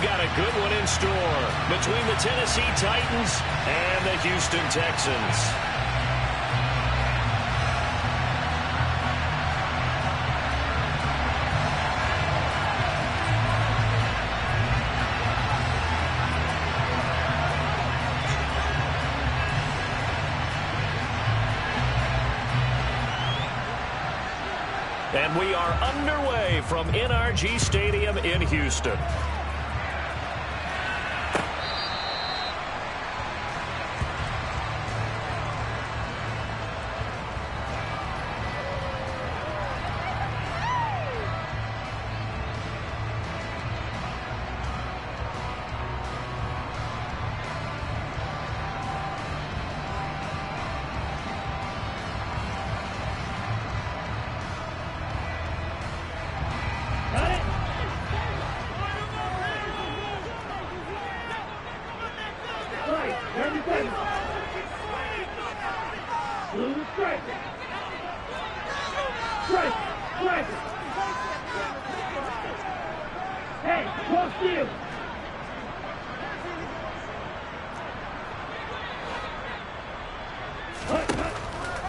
we've got a good one in store between the Tennessee Titans and the Houston Texans. And we are underway from NRG Stadium in Houston.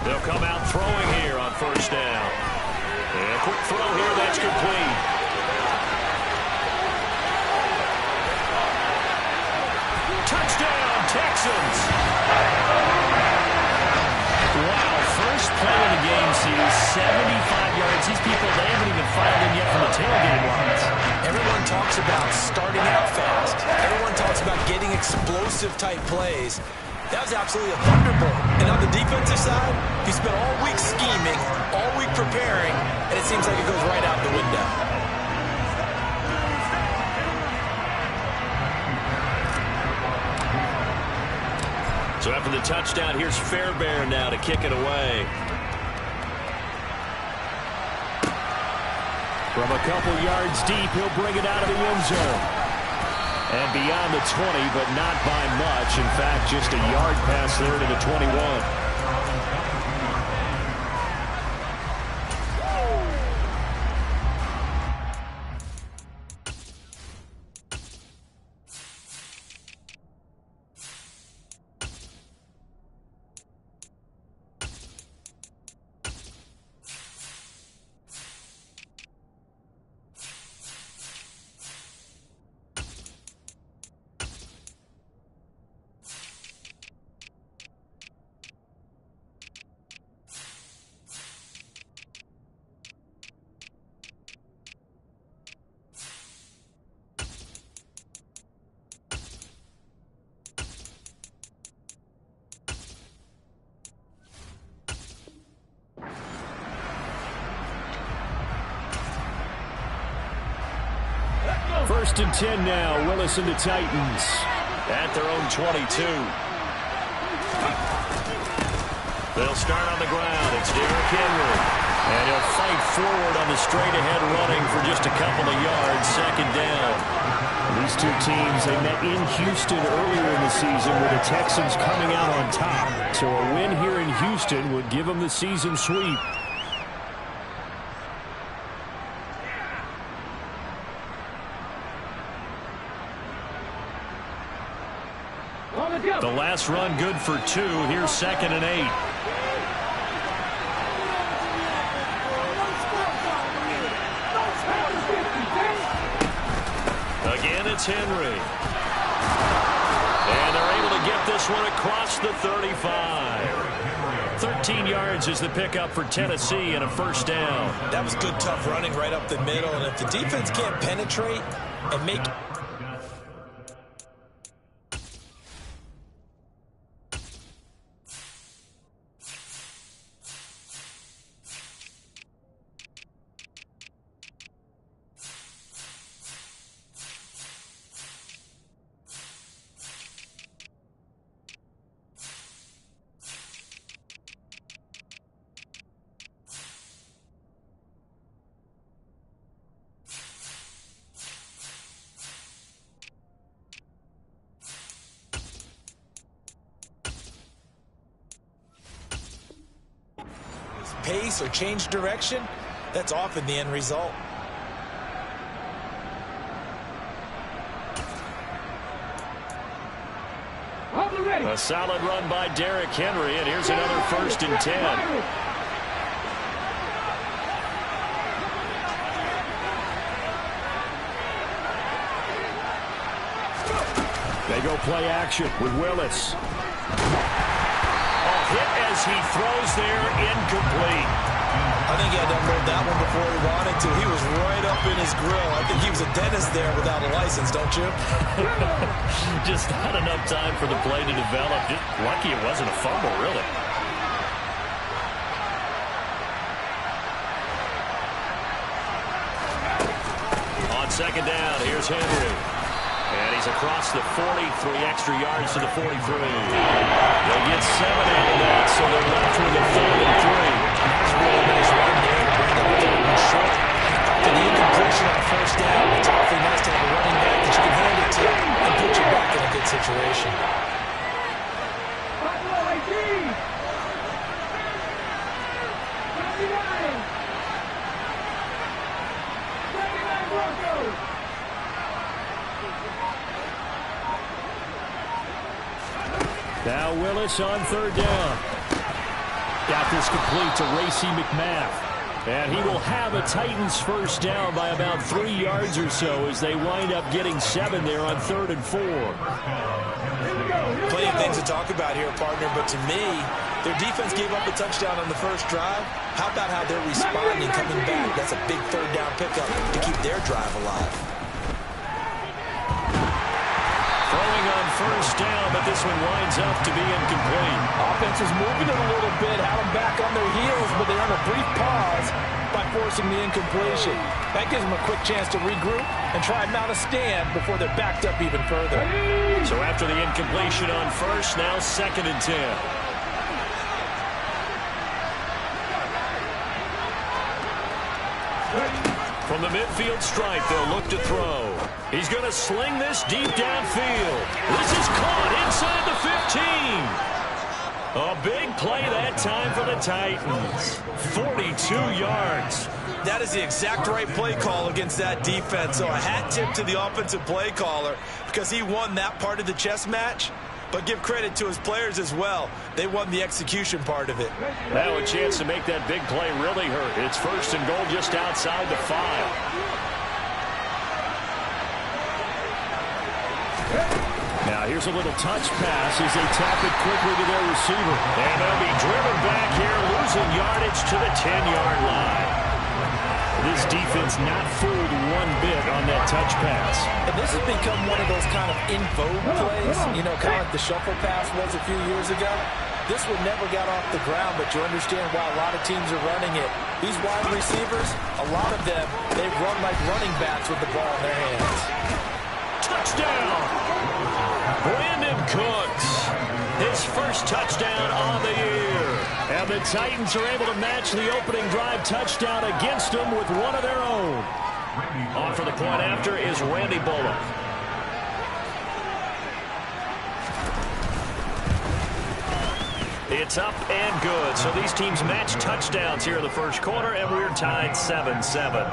They'll come out throwing here on first down. And a quick throw here, that's complete. Touchdown, Texans! Wow, first play of the game sees 75 yards. These people, they haven't even filed in yet from the tailgate lines. Everyone talks about starting out fast. Everyone talks about getting explosive-type plays. That was absolutely a thunderbolt. And on the defensive side, he spent all week scheming, all week preparing, and it seems like it goes right out the window. So after the touchdown, here's Fairbairn now to kick it away. From a couple yards deep, he'll bring it out of the end zone. And beyond the 20, but not by much. In fact, just a yard pass there to the 21. First and 10 now, Willis and the Titans at their own 22. They'll start on the ground. It's Derrick Henry. And he'll fight forward on the straight-ahead running for just a couple of yards, second down. These two teams, they met in Houston earlier in the season with the Texans coming out on top. So a win here in Houston would give them the season sweep. The last run good for 2. Here's 2nd and 8. Again, it's Henry. And they're able to get this one across the 35. 13 yards is the pickup for Tennessee and a first down. That was good, tough running right up the middle. And if the defense can't penetrate and make... pace or change direction, that's often the end result. A solid run by Derrick Henry, and here's another 1st and 10. They go play action with Willis. Hit as he throws there, incomplete. I think he had to unload that one before he wanted to. He was right up in his grill. I think he was a dentist there without a license, don't you? Just not enough time for the play to develop. Just lucky it wasn't a fumble, really. On 2nd down, here's Henry. And he's across the 40, 3 extra yards to the 43. They'll get 7 out of that, so they're left with a 3rd and 3. That's really nice run there to bring the third short. After the incompletion on 1st down, it's awfully nice to have a running back that you can hand it to and put you back in a good situation. Now Willis on 3rd down. Got this complete to Racey McMath. And he will have a Titans 1st down by about 3 yards or so as they wind up getting 7 there on 3rd and 4. Plenty of things to talk about here, partner, but to me, their defense gave up a touchdown on the 1st drive. How about how they're responding, coming back? That's a big 3rd down pickup to keep their drive alive. Throwing on 1st down, but this one winds up to be incomplete. Offense is moving it a little bit, had them back on their heels, but they're on a brief pause by forcing the incompletion. That gives them a quick chance to regroup and try and mount a stand before they're backed up even further. So after the incompletion on 1st, now 2nd and 10. From the midfield stripe, they'll look to throw. He's going to sling this deep downfield. This is caught inside the 15. A big play that time for the Titans. 42 yards. That is the exact right play call against that defense. So a hat tip to the offensive play caller because he won that part of the chess match. But give credit to his players as well. They won the execution part of it. Now a chance to make that big play really hurt. It's 1st and goal just outside the 5. Now here's a little touch pass as they tap it quickly to their receiver. And they'll be driven back here, losing yardage to the 10-yard line. This defense not fooled one bit on that touch pass. And this has become one of those kind of in vogue plays, you know, kind of like the shuffle pass was a few years ago. This one never got off the ground, but you understand why a lot of teams are running it. These wide receivers, a lot of them, they run like running backs with the ball in their hands. Touchdown! Brandon Cooks, his 1st touchdown on the year. And the Titans are able to match the opening drive touchdown against them with one of their own. On for the point after is Randy Bullock. It's up and good. So these teams match touchdowns here in the 1st quarter, and we're tied 7-7.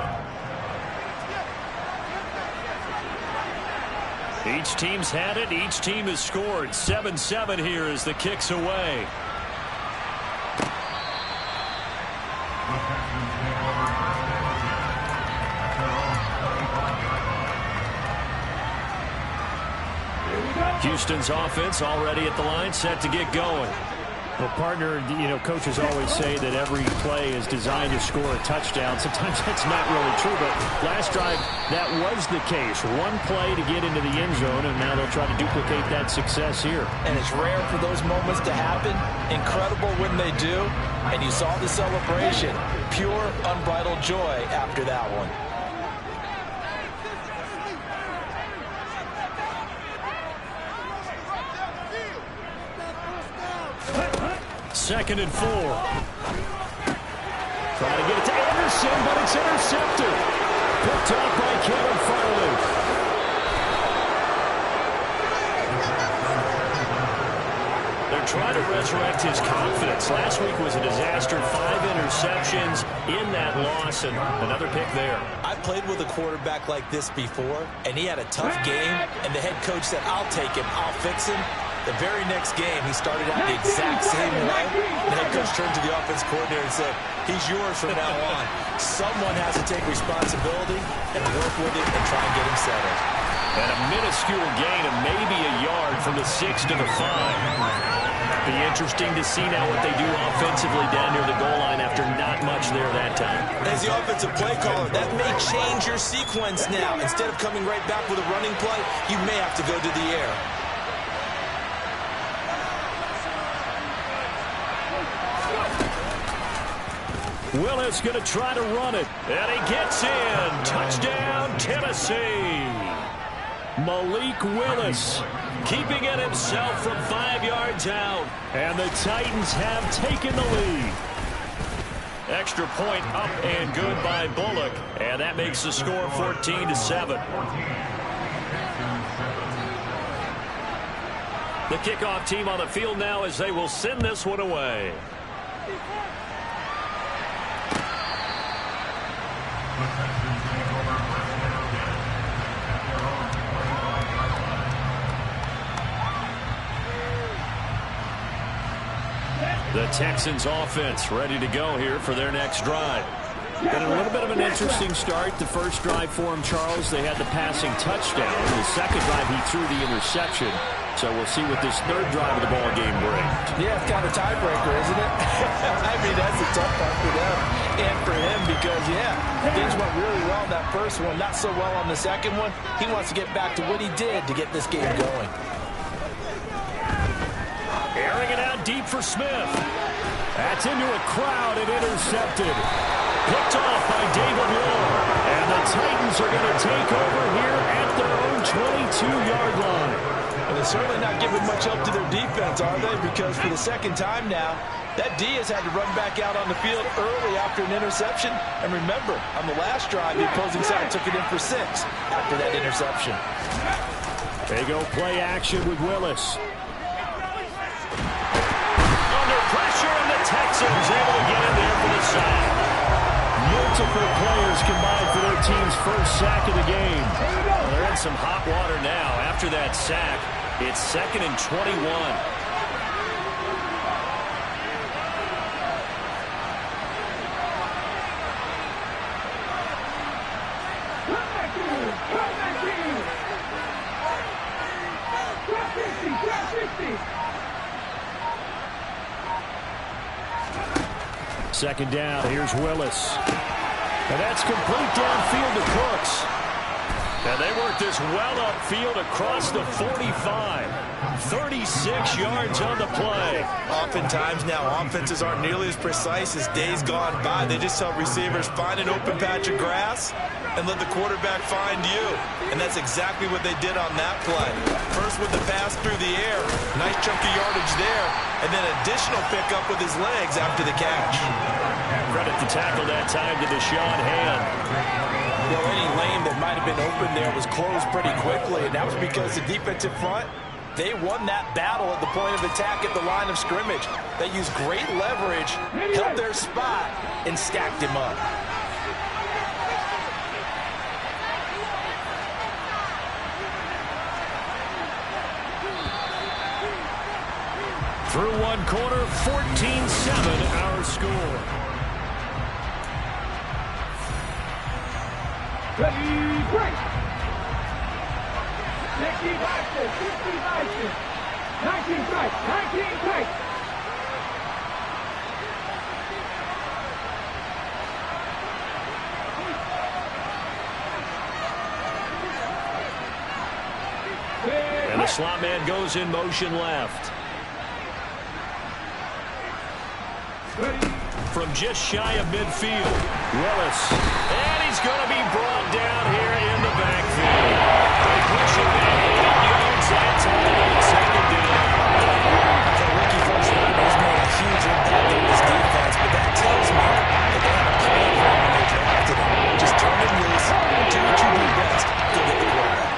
Each team's had it. Each team has scored. 7-7 here as the kick's away. Houston's offense already at the line, set to get going. Well, partner, you know, coaches always say that every play is designed to score a touchdown. Sometimes that's not really true, but last drive, that was the case. One play to get into the end zone, and now they'll try to duplicate that success here. And it's rare for those moments to happen. Incredible when they do. And you saw the celebration. Pure, unbridled joy after that one. 2nd and 4. Trying to get it to Anderson, but it's intercepted. Picked up by Kevin Farley. They're trying to resurrect his confidence. Last week was a disaster. 5 interceptions in that loss, and another pick there. I played with a quarterback like this before, and he had a tough game, and the head coach said, I'll take him, I'll fix him. The very next game, he started out the exact same way. The head coach turned to the offense coordinator and said, he's yours from now on. Someone has to take responsibility and work with it and try and get him settled. And a minuscule gain of maybe a yard from the 6 to the 5. Be interesting to see now what they do offensively down near the goal line after not much there that time. As the offensive play caller, that may change your sequence now. Instead of coming right back with a running play, you may have to go to the air. Willis going to try to run it, and he gets in. Touchdown, Tennessee. Malik Willis keeping it himself from 5 yards out, and the Titans have taken the lead. Extra point up and good by Bullock, and that makes the score 14-7. The kickoff team on the field now as they will send this one away. The Texans offense ready to go here for their next drive. Been a little bit of an interesting start. The first drive for him, Charles, they had the passing touchdown. The second drive, he threw the interception. So we'll see what this third drive of the ball game brings. Yeah, it's kind of a tiebreaker, isn't it? I mean, that's a tough one for them and for him because, yeah, things went really well in that first one, not so well on the second one. He wants to get back to what he did to get this game going. Airing it out deep for Smith. That's into a crowd and intercepted. Picked off by David Moore. And the Titans are going to take over here at their own 22-yard line. And they're certainly not giving much help to their defense, are they? Because for the second time now, that Diaz had to run back out on the field early after an interception. And remember, on the last drive, the opposing side took it in for 6 after that interception. They go play action with Willis. Pressure, and the Texans able to get in there for the sack. Multiple players combined for their team's first sack of the game. Well, they're in some hot water now. After that sack, it's 2nd and 21. Second down, here's Willis. And that's complete downfield to Cooks. And they work this well upfield across the 45. 36 yards on the play. Oftentimes now, offenses aren't nearly as precise as days gone by. They just tell receivers, find an open patch of grass and let the quarterback find you. And that's exactly what they did on that play. First with the pass through the air. Nice chunk of yardage there. And then additional pickup with his legs after the catch. Credit the tackle that time to Deshaun Hand. Well, any lane that might have been open there was closed pretty quickly, and that was because the defensive front, they won that battle at the point of attack at the line of scrimmage. They used great leverage, held their spot, and stacked him up. Through one quarter, 14-7 our score. Ready, break. 60 boxes, 60 boxes. 19 strikes, 19 strikes. And the slot man goes in motion left. From just shy of midfield, Willis. And he's going to be brought down here in the backfield. They push him back 8 yards that time on second down. The rookie first round has made a huge impact on this defense, but that tells me that they had a plan for him when they drafted him. Just turn him loose, do what you do best, go get the quarterback.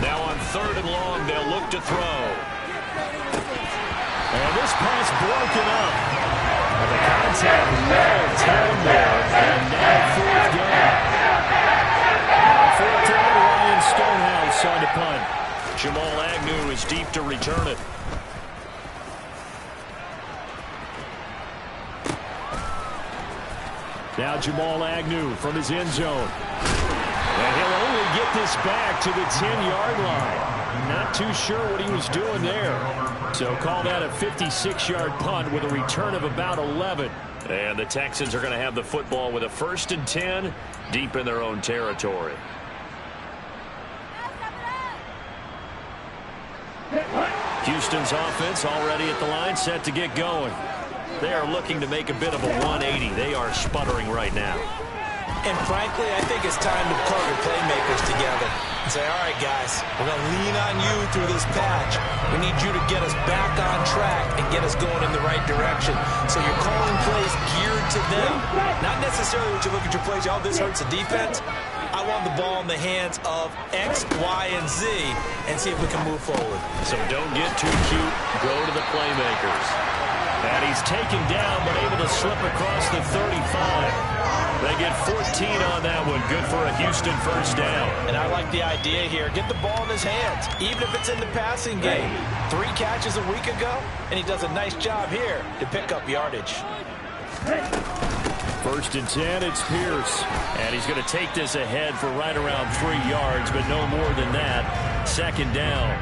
Now on 3rd and long, they'll look to throw. And this pass broken up. And the contact well timed there. And now fourth down. Fourth down, Ryan Stonehouse on the punt. Jamal Agnew is deep to return it. Now Jamal Agnew from his end zone. And he'll only get this back to the 10-yard line. Not too sure what he was doing there. So call that a 56-yard punt with a return of about 11. And the Texans are going to have the football with a 1st and 10 deep in their own territory. Houston's offense already at the line, set to get going. They are looking to make a bit of a 180. They are sputtering right now. And frankly, I think it's time to pull your playmakers together and say, all right, guys, we're going to lean on you through this patch. We need you to get us back on track and get us going in the right direction. So you're calling plays geared to them. Not necessarily what you look at your plays, oh, this hurts the defense. I want the ball in the hands of X, Y, and Z and see if we can move forward. So don't get too cute. Go to the playmakers. And he's taken down but able to slip across the 35. They get 14 on that one. Good for a Houston first down. And I like the idea here. Get the ball in his hands, even if it's in the passing game. 3 catches a week ago, and he does a nice job here to pick up yardage. 1st and 10, it's Pierce. And he's going to take this ahead for right around 3 yards, but no more than that. 2nd down.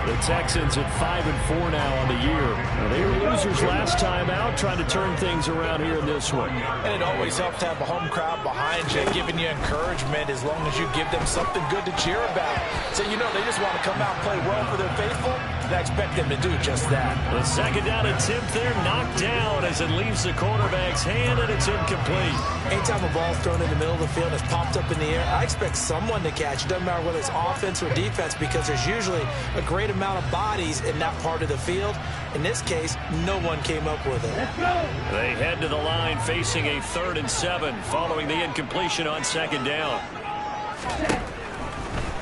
The Texans at 5-4 now on the year. Well, they were losers last time out, trying to turn things around here in this one. And it always helps to have a home crowd behind you, giving you encouragement as long as you give them something good to cheer about. So you know they just want to come out and play well for their faithful, and I expect them to do just that. The 2nd down attempt there, knocked down as it leaves the quarterback's hand, and it's incomplete. Anytime a ball's thrown in the middle of the field and it's popped up in the air, I expect someone to catch. It doesn't matter whether it's offense or defense, because there's usually a great amount of bodies in that part of the field. In this case, no one came up with it. They head to the line facing a 3rd and 7 following the incompletion on 2nd down.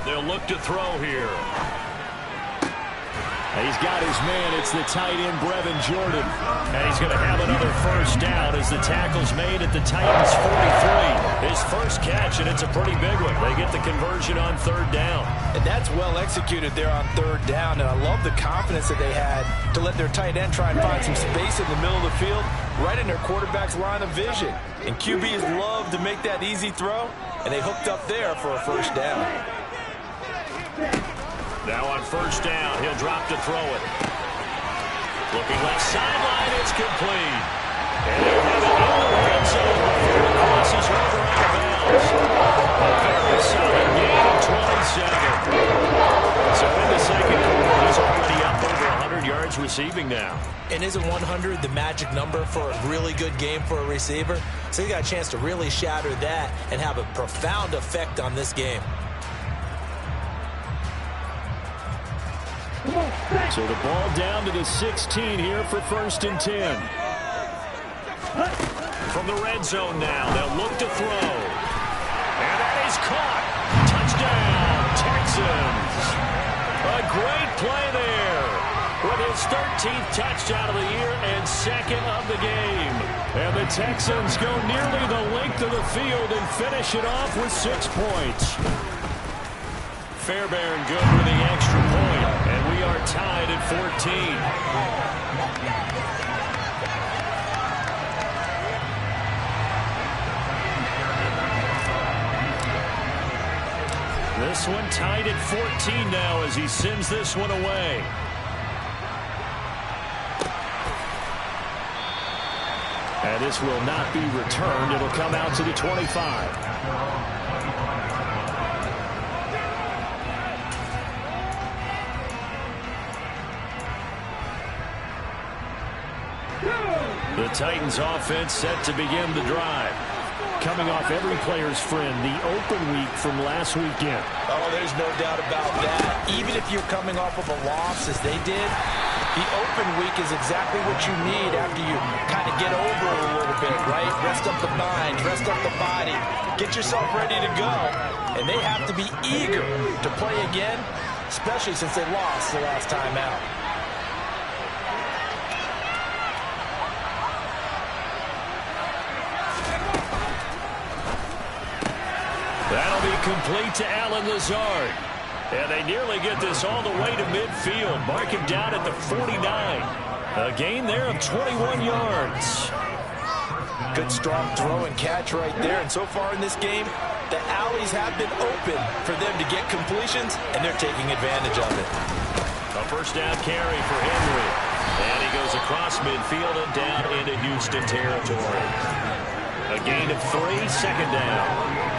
They'll look to throw here. He's got his man. It's the tight end, Brevin Jordan. And he's going to have another first down as the tackle's made at the Titans' 43. His first catch, and it's a pretty big one. They get the conversion on 3rd down. And that's well executed there on 3rd down. And I love the confidence that they had to let their tight end try and find some space in the middle of the field, right in their quarterback's line of vision. And QBs love to make that easy throw, and they hooked up there for a first down. Now on 1st down, he'll drop to throw it. Looking left sideline, it's complete. And he'll have it in the red zone before it crosses over out of bounds. A very solid gain of 27. So in the 2nd quarter, he's already up over 100 yards receiving now. And isn't 100 the magic number for a really good game for a receiver? So he got a chance to really shatter that and have a profound effect on this game. So the ball down to the 16 here for 1st and 10. From the red zone now, they'll look to throw. And that is caught. Touchdown, Texans. A great play there with his 13th touchdown of the year and 2nd of the game. And the Texans go nearly the length of the field and finish it off with 6 points. Fairbairn good with the extra point, and we are tied at 14. This one tied at 14 now as he sends this one away. And this will not be returned. It'll come out to the 25. The Titans offense set to begin the drive. Coming off every player's friend, the open week from last weekend. Oh, there's no doubt about that. Even if you're coming off of a loss as they did, the open week is exactly what you need after you kind of get over it a little bit, right? Rest up the mind, rest up the body, get yourself ready to go. And they have to be eager to play again, especially since they lost the last time out. Complete to Allen Lazard. And they nearly get this all the way to midfield. Mark him down at the 49. A gain there of 21 yards. Good strong throw and catch right there. And so far in this game, the alleys have been open for them to get completions, and they're taking advantage of it. A first down carry for Henry. And he goes across midfield and down into Houston territory. A gain of 3, second down.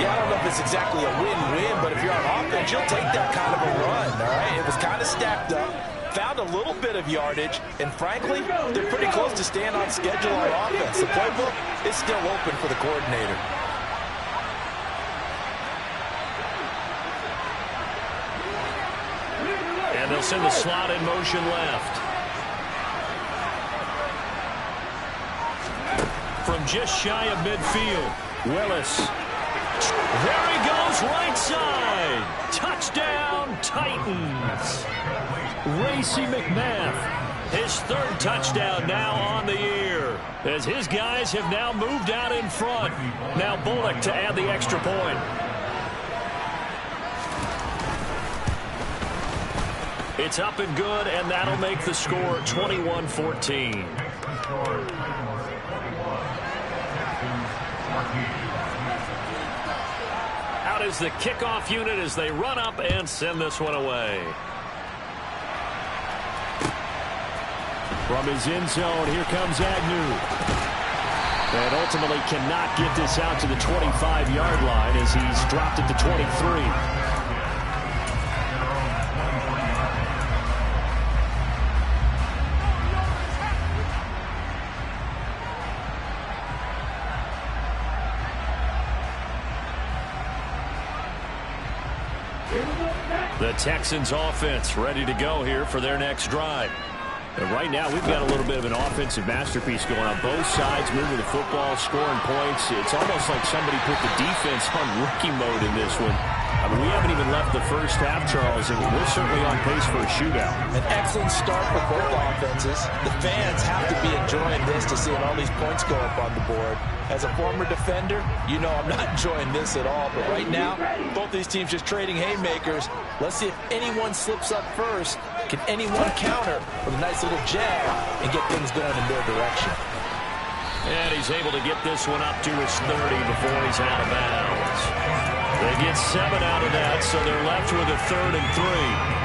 Yeah, I don't know if it's exactly a win-win, but if you're on offense, you'll take that kind of a run, all right? It was kind of stacked up, found a little bit of yardage, and frankly, they're pretty close to staying on schedule on offense. The playbook is still open for the coordinator. And they'll send the slot in motion left. From just shy of midfield, Willis. There he goes, right side. Touchdown, Titans. Racey McMath, his 3rd touchdown now on the year, as his guys have now moved out in front. Now Bullock to add the extra point. It's up and good, and that'll make the score 21-14. Out is the kickoff unit as they run up and send this one away. From his end zone, here comes Agnew. And ultimately cannot get this out to the 25-yard line as he's dropped at the 23. The Texans offense ready to go here for their next drive. And right now, we've got a little bit of an offensive masterpiece going on. Both sides moving the football, scoring points. It's almost like somebody put the defense on rookie mode in this one. I mean, we haven't even left the first half, Charles, and we're certainly on pace for a shootout. An excellent start for both offenses. The fans have to be enjoying this to seeing all these points go up on the board. As a former defender, you know I'm not enjoying this at all. But right now, both these teams just trading haymakers. Let's see if anyone slips up first. Can anyone counter with a nice little jab and get things going in their direction? And he's able to get this one up to his 30 before he's out of bounds. They get 7 out of that, so they're left with a 3rd and 3.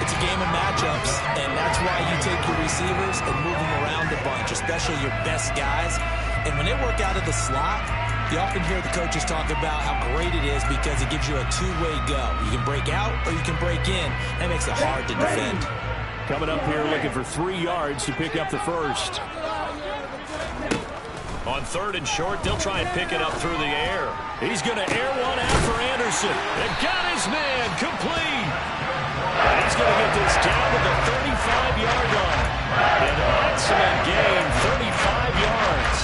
It's a game of matchups, and that's why you take your receivers and move them around a bunch, especially your best guys. And when they work out of the slot, you often hear the coaches talk about how great it is because it gives you a two-way go. You can break out or you can break in. That makes it hard to defend. Coming up here looking for 3 yards to pick up the first. On 3rd and short, they'll try and pick it up through the air. He's going to air one out for Anderson. And got his man complete. And he's going to get this down to the 35-yard line. An excellent gain, 35 yards.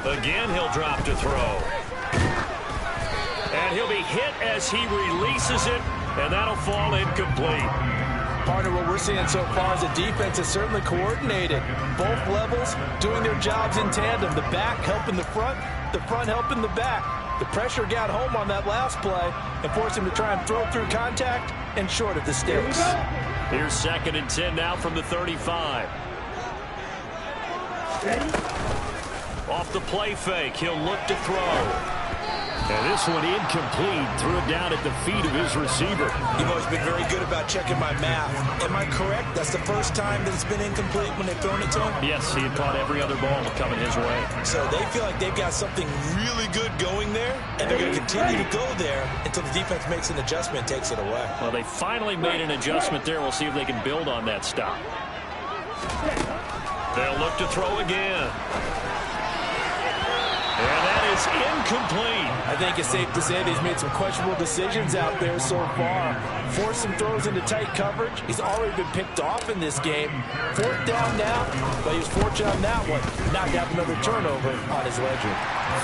Again, he'll drop to throw. And he'll be hit as he releases it, and that'll fall incomplete. Partner, what we're seeing so far is the defense is certainly coordinated. Both levels doing their jobs in tandem. The back helping the front helping the back. The pressure got home on that last play and forced him to try and throw through contact and short of the sticks. Here's 2nd and 10 now from the 35. Off the play fake, he'll look to throw. And this one incomplete. Threw it down at the feet of his receiver. You've always been very good about checking my math. Am I correct? That's the first time that it's been incomplete when they've thrown it to him? Yes, he had caught every other ball coming his way. So they feel like they've got something really good going there, and they're going to continue to go there until the defense makes an adjustment and takes it away. Well, they finally made an adjustment there. We'll see if they can build on that stop. They'll look to throw again. And that is incomplete. I think it's safe to say that he's made some questionable decisions out there so far. Forced some throws into tight coverage. He's already been picked off in this game. 4th down now, but he was fortunate on that one. Not to have another turnover on his ledger.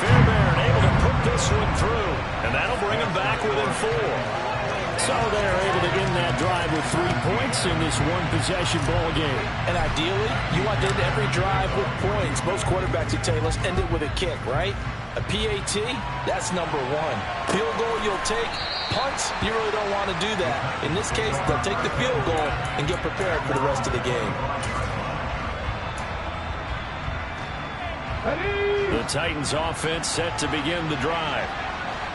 Fairbairn able to put this one through, and that'll bring him back within 4. So they're able to end that drive with 3 points in this one-possession ball game. And ideally, you want to end every drive with points. Most quarterbacks, you tell us, end it with a kick, right? A PAT, that's number 1. Field goal you'll take. Punts, you really don't want to do that. In this case, they'll take the field goal and get prepared for the rest of the game. The Titans offense set to begin the drive.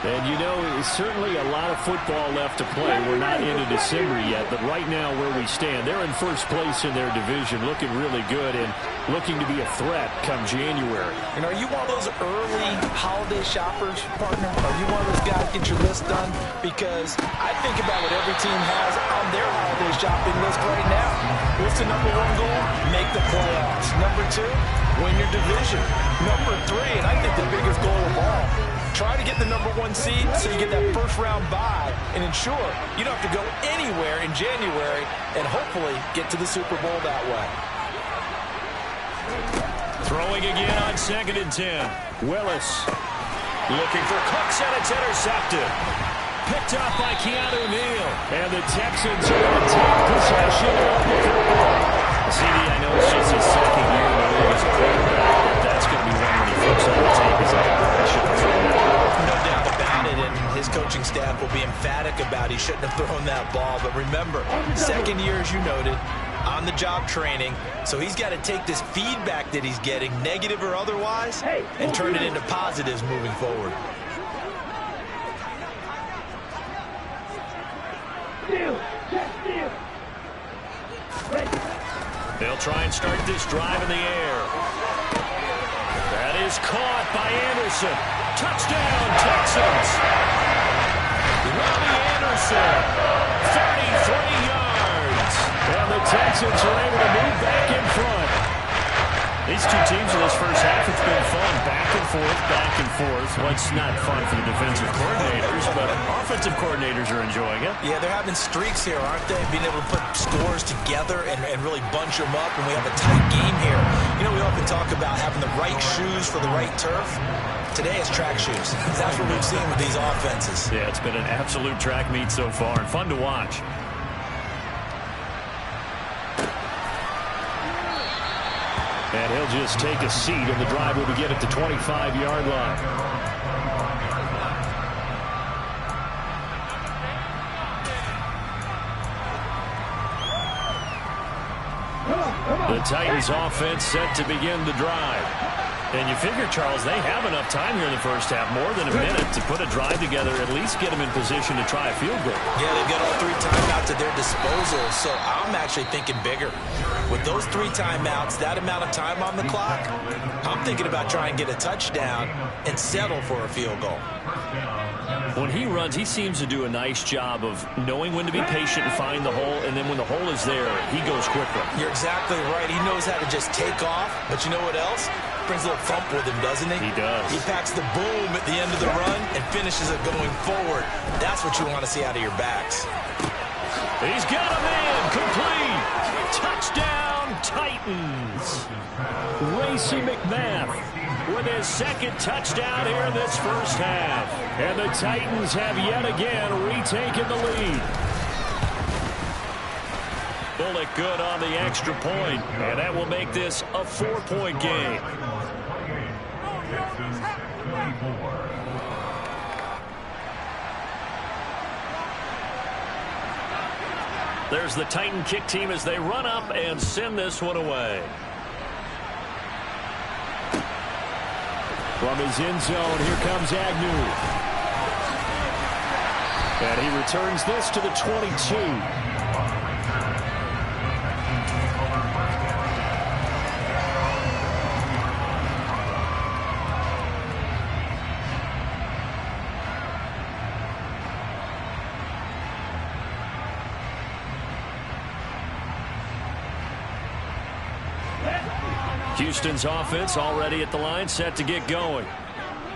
And, you know, certainly a lot of football left to play. We're not into December yet, but right now where we stand, they're in first place in their division, looking really good and looking to be a threat come January. And are you one of those early holiday shoppers, partner? Are you one of those guys get your list done? Because I think about what every team has on their holiday shopping list right now. What's the number 1 goal? Make the playoffs. Number 2, win your division. Number 3, and I think the biggest goal of all, try to get the number 1 seed so you get that first-round bye and ensure you don't have to go anywhere in January and hopefully get to the Super Bowl that way. Throwing again on 2nd and 10. Willis looking for Cooks, and it's intercepted. Picked up by Keanu Neal. And the Texans are going to take possession of the football. CD, I know it's just his 2nd year in the league as a quarterback, but that's going to be one when he flips on the tape. He's like, I should have thrown that. No doubt about it, and his coaching staff will be emphatic about he shouldn't have thrown that ball. But remember, 2nd year, as you noted, on-the-job training. So he's got to take this feedback that he's getting, negative or otherwise, and turn it into positives moving forward. They'll try and start this drive in the air. That is caught by Anderson. Touchdown, Texans. Robbie Anderson, 33 yards. And the Texans are able to move back in front. These two teams in this first half, it's been fun. Back and forth, back and forth. Well, it's not fun for the defensive coordinators, but offensive coordinators are enjoying it. Yeah, they're having streaks here, aren't they? Being able to put scores together and really bunch them up, and we have a tight game here. You know, we often talk about having the right shoes for the right turf. Today it's track shoes. That's what we've seen with these offenses. Yeah, it's been an absolute track meet so far and fun to watch. And he'll just take a seat, and the drive will begin at the 25-yard line. The Titans offense set to begin the drive. And you figure, Charles, they have enough time here in the first half, more than a minute, to put a drive together, at least get them in position to try a field goal. Yeah, they've got all 3 timeouts at their disposal, so I'm actually thinking bigger. With those 3 timeouts, that amount of time on the clock, I'm thinking about trying to get a touchdown and settle for a field goal. When he runs, he seems to do a nice job of knowing when to be patient and find the hole, and then when the hole is there, he goes quickly. You're exactly right. He knows how to just take off, but you know what else? Brings a little thump with him, doesn't he? He does. He packs the boom at the end of the run and finishes it going forward. That's what you want to see out of your backs. He's got a man, complete. Touchdown, Titans. Racey McMath with his 2nd touchdown here in this first half. And the Titans have yet again retaken the lead. Bullock good on the extra point, and that will make this a 4-point game. There's the Titan kick team as they run up and send this one away. From his end zone, here comes Agnew. And he returns this to the 22. Houston's offense already at the line, set to get going.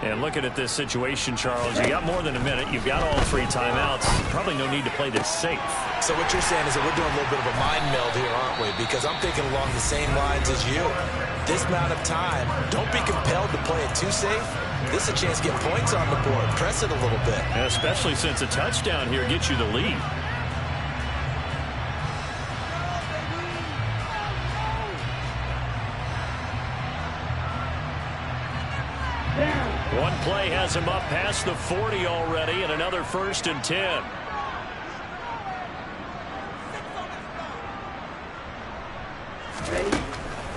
And looking at this situation, Charles, you got more than a minute. You've got all 3 timeouts. Probably no need to play this safe. So what you're saying is that we're doing a little bit of a mind meld here, aren't we? Because I'm thinking along the same lines as you. This amount of time, don't be compelled to play it too safe. This is a chance to get points on the board. Press it a little bit. And especially since a touchdown here gets you the lead. One play has him up past the 40 already, and another 1st and 10.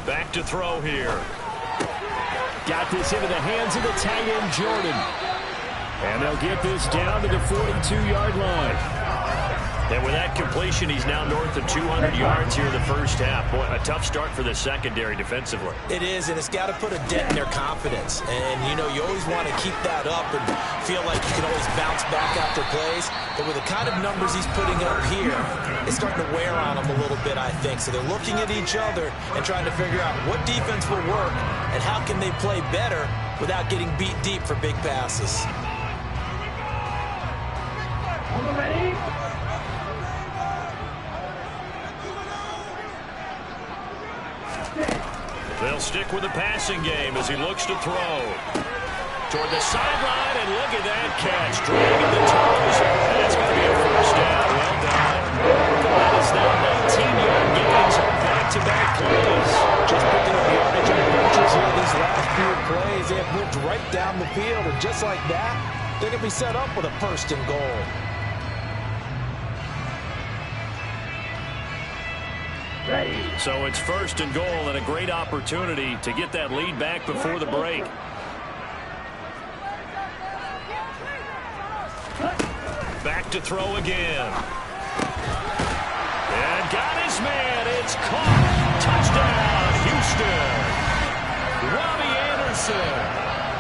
Back to throw here. Got this into the hands of the tight end, Jordan. And they'll get this down to the 42-yard line. And with that completion, he's now north of 200 yards here in the first half. Boy, a tough start for the secondary defensively. It is, and it's got to put a dent in their confidence. And, you know, you always want to keep that up and feel like you can always bounce back after plays. But with the kind of numbers he's putting up here, it's starting to wear on them a little bit, I think. So they're looking at each other and trying to figure out what defense will work and how can they play better without getting beat deep for big passes. Ready? They'll stick with the passing game as he looks to throw. Toward the sideline, and look at that catch. Dragging the toes. And it's going to be a 1st down. Well done. That is now 19-yard gains on back-to-back plays. Just picking up yardage on the benches here these last few plays. They have moved right down the field, and just like that, they're going to be set up with a 1st and goal. So it's 1st and goal and a great opportunity to get that lead back before the break. Back to throw again. And got his man. It's caught. Touchdown, Houston. Robbie Anderson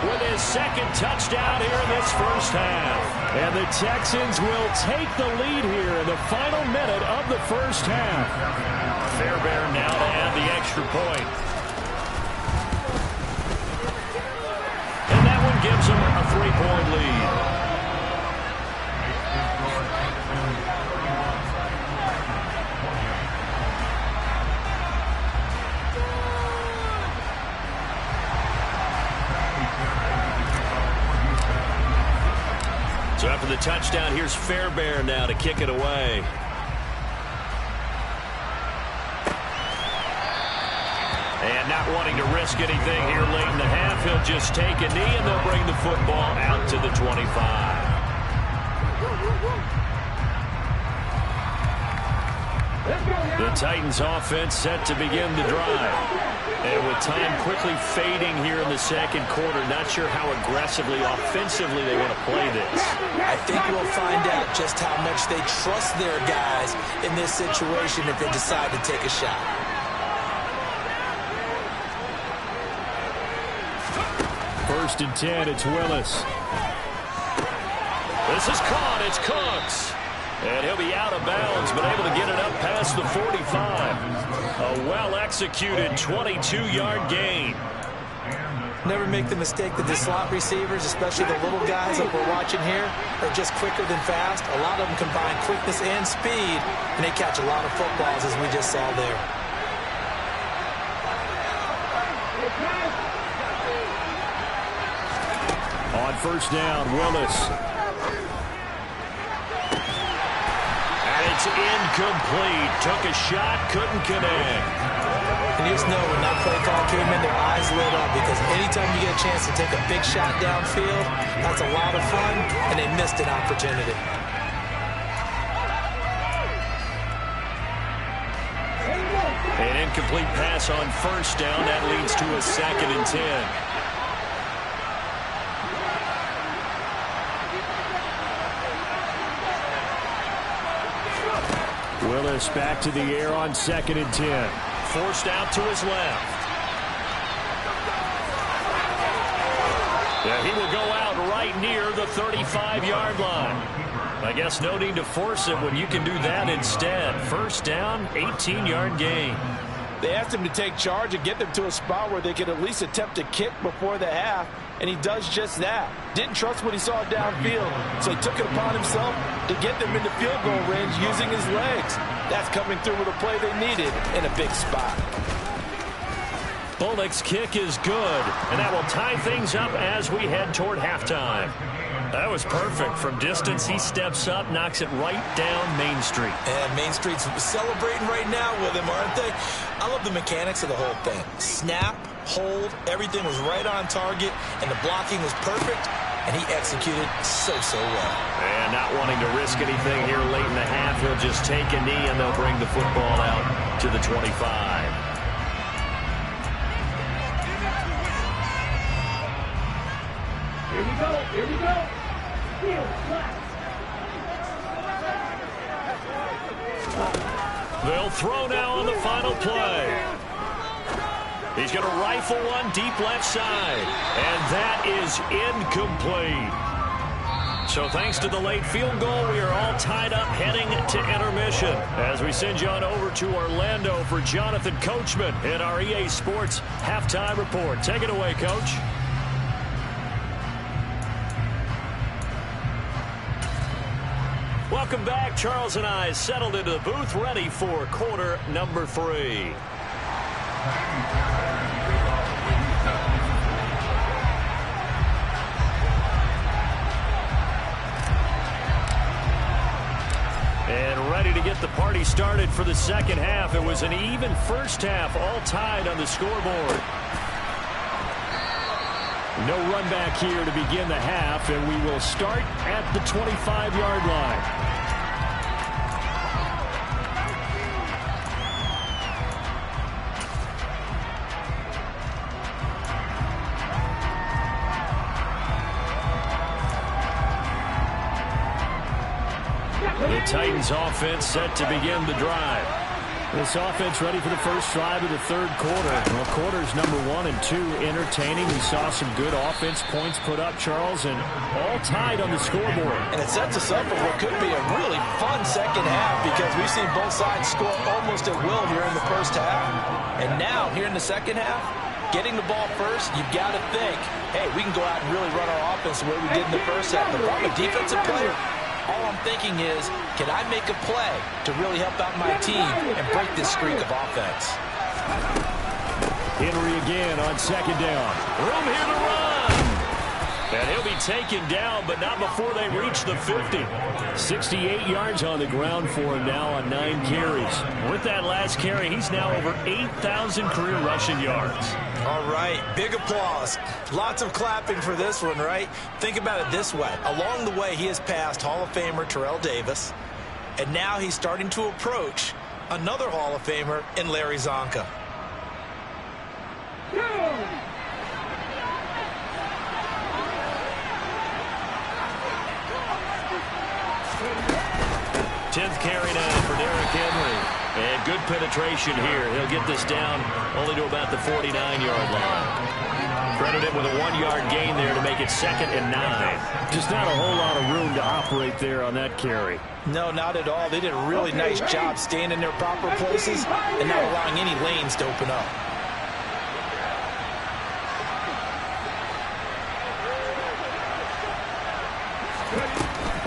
with his 2nd touchdown here in this first half. And the Texans will take the lead here in the final minute of the first half. Fairbairn now to add the extra point. And that one gives them a 3-point lead. So after the touchdown, here's Fairbairn now to kick it away. And not wanting to risk anything here late in the half, he'll just take a knee, and they'll bring the football out to the 25. The Titans offense set to begin the drive. And with time quickly fading here in the 2nd quarter, not sure how aggressively, offensively they want to play this. I think we'll find out just how much they trust their guys in this situation if they decide to take a shot. First and 10, it's Willis. This is caught, it's Cooks. And he'll be out of bounds, but able to get it up past the 45. A well-executed 22-yard gain. Never make the mistake that the slot receivers, especially the little guys like we're watching here, are just quicker than fast. A lot of them combine quickness and speed, and they catch a lot of footballs, as we just saw there. On 1st down, Willis. And it's incomplete. Took a shot, couldn't connect. And you just know when that play call came in, their eyes lit up, because anytime you get a chance to take a big shot downfield, that's a lot of fun, and they missed an opportunity. An incomplete pass on 1st down. That leads to a 2nd and 10. Willis back to the air on 2nd and 10. Forced out to his left. Yeah, he will go out right near the 35-yard line. I guess no need to force it when you can do that instead. 1st down, 18-yard gain. They asked him to take charge and get them to a spot where they could at least attempt a kick before the half, and he does just that. Didn't trust what he saw downfield, so he took it upon himself to get them into field goal range using his legs. That's coming through with a play they needed in a big spot. Bullock's kick is good, and that will tie things up as we head toward halftime. That was perfect. From distance, he steps up, knocks it right down Main Street. And Main Street's celebrating right now with him, aren't they? I love the mechanics of the whole thing. Snap, hold, everything was right on target, and the blocking was perfect, and he executed so well. And not wanting to risk anything here late in the half, he'll just take a knee, and they'll bring the football out to the 25. Here we go. Here we go. Field flat. They'll throw now on the final play. He's going to rifle one deep left side. And that is incomplete. So thanks to the late field goal, we are all tied up heading to intermission. As we send you on over to Orlando for Jonathan Coachman in our EA Sports Halftime Report. Take it away, Coach. Welcome back. Charles and I settled into the booth, ready for quarter number 3. And ready to get the party started for the second half. It was an even first half, all tied on the scoreboard. No run back here to begin the half, and we will start at the 25-yard line. The Titans offense set to begin the drive. This offense ready for the first drive of the third quarter. Well, quarters number 1 and 2 entertaining. We saw some good offense points put up, Charles, and all tied on the scoreboard. And it sets us up for what could be a really fun second half because we've seen both sides score almost at will here in the first half. And now, here in the second half, getting the ball first, you've got to think, hey, we can go out and really run our offense the way we did in the first half. But if I'm a defensive player, all I'm thinking is, can I make a play to really help out my team and break this streak of offense? Henry again on second down. Room here to run. And he'll be taken down, but not before they reach the 50. 68 yards on the ground for him now on 9 carries. With that last carry, he's now over 8,000 career rushing yards. All right, big applause. Lots of clapping for this one, right? Think about it this way. Along the way, he has passed Hall of Famer Terrell Davis, and now he's starting to approach another Hall of Famer in Larry Zonka. 10th carry now for Derrick Henry. And good penetration here. He'll get this down only to about the 49-yard line. Credited with a 1-yard gain there to make it 2nd and 9. Just not a whole lot of room to operate there on that carry. No, not at all. They did a really nice job staying in their proper places and not allowing any lanes to open up.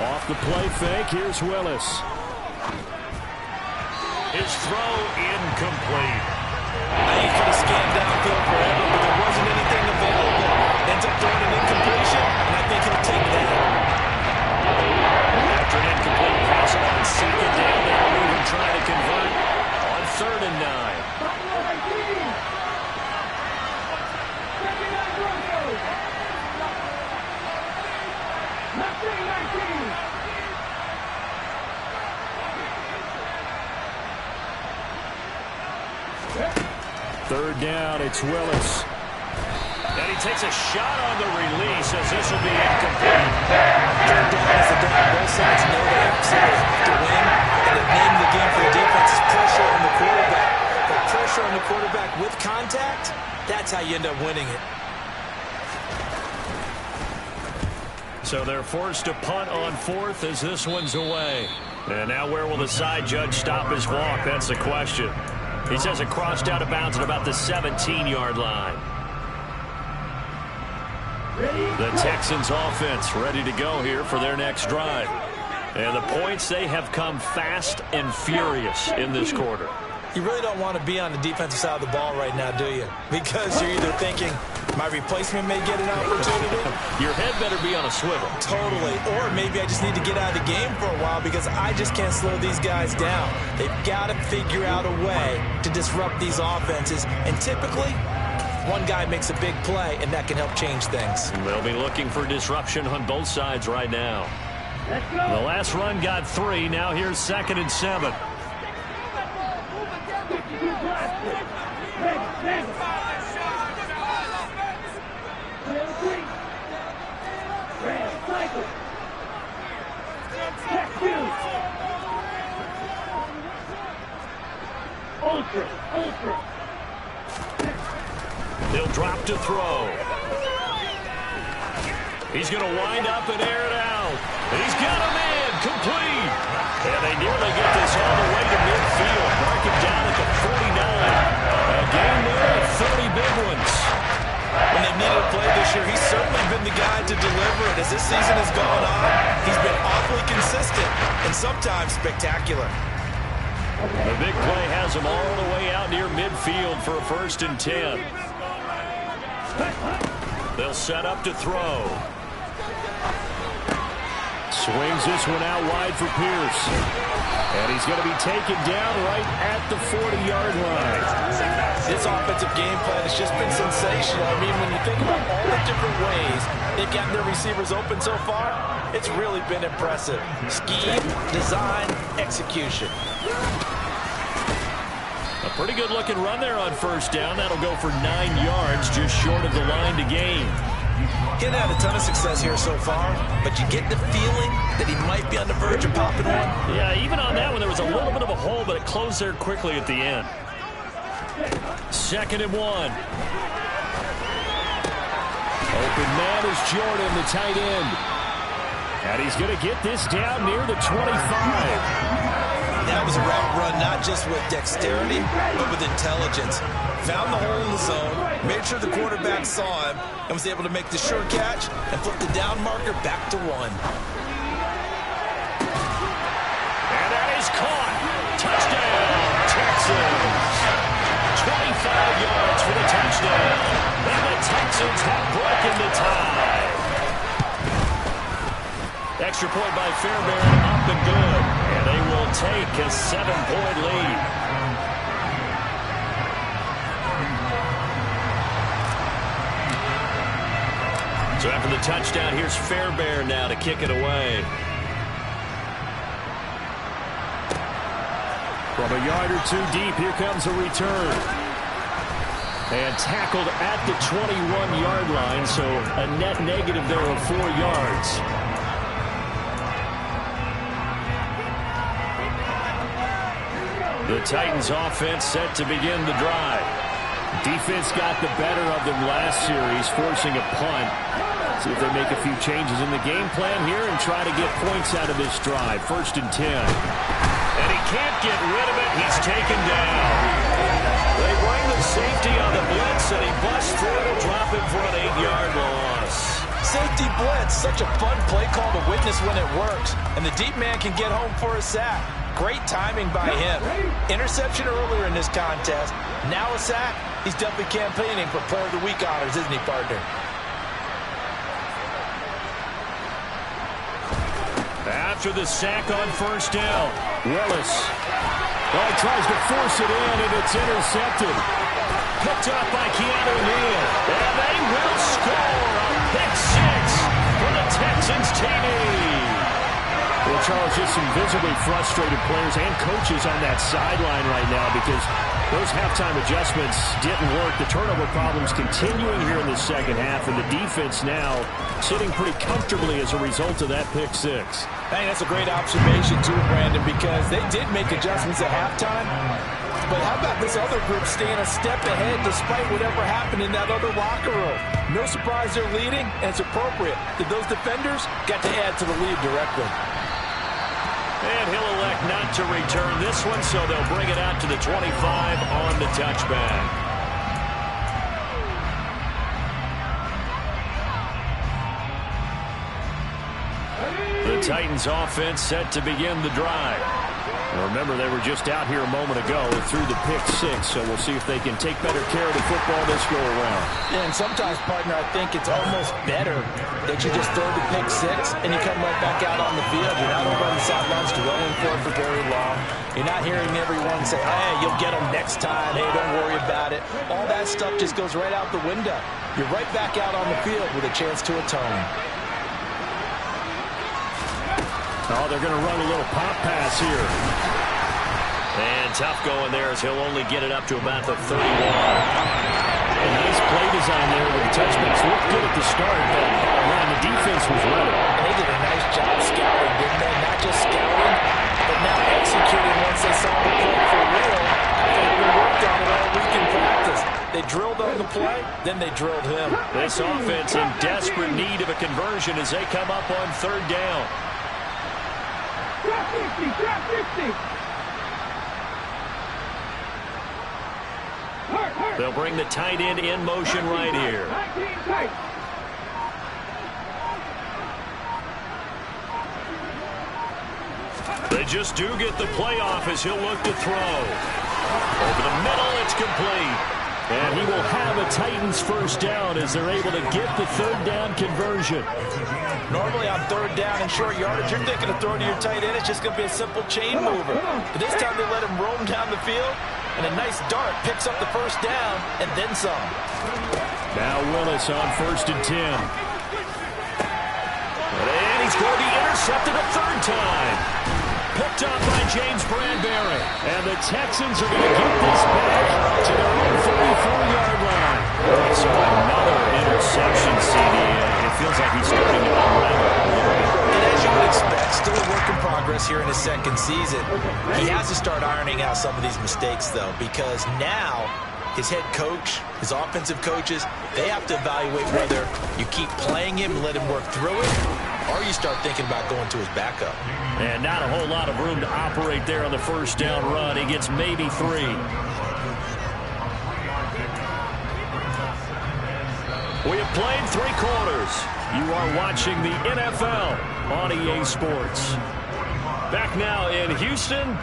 Off the play fake, here's Willis. His throw incomplete. He could have scanned downfield forever, but there wasn't anything available. Ends up throwing an incompletion, and I think he'll take that. After an incomplete pass on 2nd down, they'll move and try to convert on 3rd and 9. Third down, it's Willis. And he takes a shot on the release as this will be incomplete. Third down is the down. Both sides know they absolutely have to win. And the name of the game for the defense is pressure on the quarterback. But pressure on the quarterback with contact, that's how you end up winning it. So they're forced to punt on 4th as this one's away. And now where will the side judge stop his walk? That's the question. He says it crossed out of bounds at about the 17-yard line. The Texans offense ready to go here for their next drive. And the points, they have come fast and furious in this quarter. You really don't want to be on the defensive side of the ball right now, do you? Because you're either thinking, my replacement may get an opportunity. Your head better be on a swivel. Totally. Or maybe I just need to get out of the game for a while because I just can't slow these guys down. They've got to figure out a way to disrupt these offenses. And typically, one guy makes a big play, and that can help change things. They'll be looking for disruption on both sides right now. The last run got 3. Now here's 2nd and 7. He'll drop to throw. He's going to wind up and air it out. He's got a man complete. And they nearly get this all the way to midfield. Mark it down at the 49. A game there of 30 big ones. When they've needed a play this year, he's certainly been the guy to deliver it. As this season has gone on, he's been awfully consistent and sometimes spectacular. The big play has him all the way out near midfield for a 1st and 10. They'll set up to throw. Swings this one out wide for Pierce. And he's going to be taken down right at the 40-yard line. This offensive game plan has just been sensational. I mean, when you think about all the different ways they've gotten their receivers open so far, it's really been impressive. Scheme, design, execution. A pretty good-looking run there on 1st down. That'll go for 9 yards, just short of the line to gain. He hasn't had a ton of success here so far, but you get the feeling that he might be on the verge of popping one. Yeah, even on that one, there was a little bit of a hole, but it closed there quickly at the end. 2nd and 1. Open man is Jordan, the tight end. And he's going to get this down near the 25. That was a route run not just with dexterity, but with intelligence. Found the hole in the zone, made sure the quarterback saw him, and was able to make the sure catch and flip the down marker back to 1. And that is caught. Touchdown, Texans. 25 yards for the touchdown. And the Texans have broken the tie. Extra point by Fairbairn, up and good. And they will take a 7-point lead. So after the touchdown, here's Fairbairn now to kick it away. From a yard or 2 deep, here comes a return. And tackled at the 21-yard line, so a net negative there of 4 yards. The Titans offense set to begin the drive. Defense got the better of them last series, forcing a punt. See if they make a few changes in the game plan here and try to get points out of this drive. 1st and 10. And he can't get rid of it. He's taken down. They bring the safety on the blitz, and he busts through it and drop him for an 8-yard loss. Safety blitz, such a fun play call to witness when it works. And the deep man can get home for a sack. Great timing by him. Interception earlier in this contest. Now a sack. He's definitely campaigning for Player of the Week honors, isn't he, partner? After the sack on 1st down, Willis. Well, he tries to force it in, and it's intercepted. Picked up by Keanu Neal. And they will score a pick 6 for the Texans TV. Well, Charles, just some visibly frustrated players and coaches on that sideline right now because those halftime adjustments didn't work. The turnover problems continuing here in the 2nd half, and the defense now sitting pretty comfortably as a result of that pick 6. Hey, that's a great observation too, Brandon, because they did make adjustments at halftime. But how about this other group staying a step ahead despite whatever happened in that other locker room? No surprise they're leading, and it's appropriate that those defenders got to add to the lead directly. And he'll elect not to return this one, so they'll bring it out to the 25 on the touchback. The Titans offense set to begin the drive. Remember, they were just out here a moment ago and threw the pick six, so we'll see if they can take better care of the football this go-around. Yeah, and sometimes, partner, I think it's almost better that you just throw the pick six and you come right back out on the field. You're not over on the sidelines dwelling for it for very long. You're not hearing everyone say, hey, you'll get them next time. Hey, don't worry about it. All that stuff just goes right out the window. You're right back out on the field with a chance to atone. Oh, they're going to run a little pop pass here. And tough going there as he'll only get it up to about the 31. A nice play design there with the touchbacks. Looked good at the start, but man, the defense was ready. And they did a nice job scouting, didn't they? Not just scouting, but now executing once they saw the play for real. They've been worked on it all week in practice. They drilled on the play, then they drilled him. This offense in desperate need of a conversion as they come up on third down. Drop 50, drop 50. They'll bring the tight end in motion right here. 19 tight. They just do get the playoff as he'll look to throw. Over the middle, it's complete. And he will have a Titans first down as they're able to get the third down conversion. Normally on third down and short yardage, you're thinking of throwing to your tight end. It's just going to be a simple chain mover. But this time they let him roam down the field, and a nice dart picks up the first down and then some. Now Willis on 1st and 10. And he's going to be intercepted a third time. Picked up by James Bradbury. And the Texans are going to get this back to their own 34-yard line. So another interception, CD. It feels like he's starting to unravel a little bit. And as you would expect, still a work in progress here in his second season. He has to start ironing out some of these mistakes, though, because now his head coach, his offensive coaches, they have to evaluate whether you keep playing him and let him work through it, or you start thinking about going to his backup. And not a whole lot of room to operate there on the first down run. He gets maybe 3. We have played 3 quarters. You are watching the NFL on EA Sports. Back now in Houston,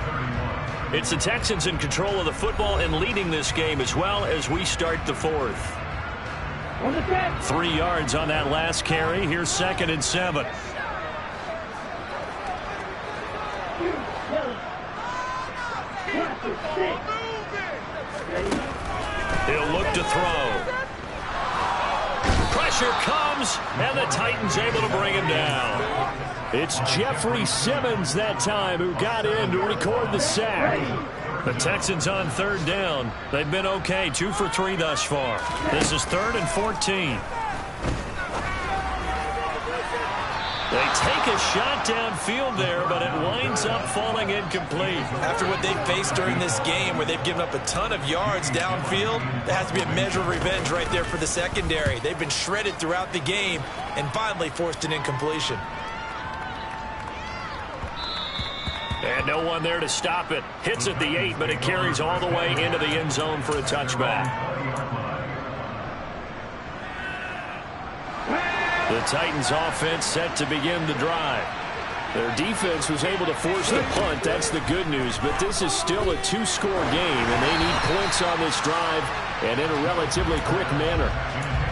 it's the Texans in control of the football and leading this game as well as we start the 4th. 3 yards on that last carry. Here's 2nd and 7. He'll look to throw. Pressure comes, and the Titans able to bring him down. It's Jeffrey Simmons that time who got in to record the sack. The Texans on 3rd down. They've been okay, 2 for 3 thus far. This is 3rd and 14. They take a shot downfield there, but it winds up falling incomplete. After what they've faced during this game, where they've given up a ton of yards downfield, there has to be a measure of revenge right there for the secondary. They've been shredded throughout the game and finally forced an incompletion. And no one there to stop it. Hits at the 8, but it carries all the way into the end zone for a touchback. The Titans offense set to begin the drive. Their defense was able to force the punt. That's the good news. But this is still a 2-score game, and they need points on this drive and in a relatively quick manner.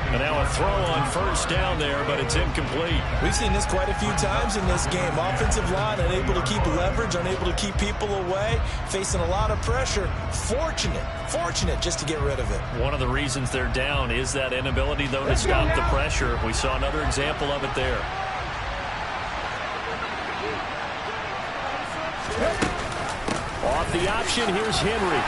And now a throw on 1st down there, but it's incomplete. We've seen this quite a few times in this game. Offensive line unable to keep leverage, unable to keep people away, facing a lot of pressure. Fortunate just to get rid of it. One of the reasons they're down is that inability, though, to stop the pressure. We saw another example of it there. Off the option, here's Henry.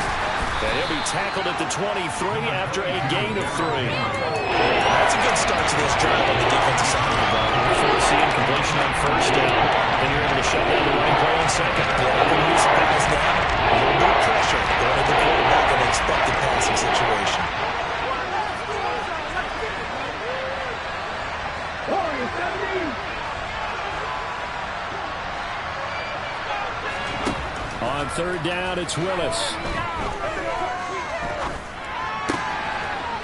And he'll be tackled at the 23 after a gain of 3. That's a good start to this drive on the defensive side of the ball. Force the incompletion on 1st down. Then you're able to shut down the running play on 2nd. Yeah, they're going to use guys now. A little bit of pressure going to the quarterback in an expected passing situation. it's Willis.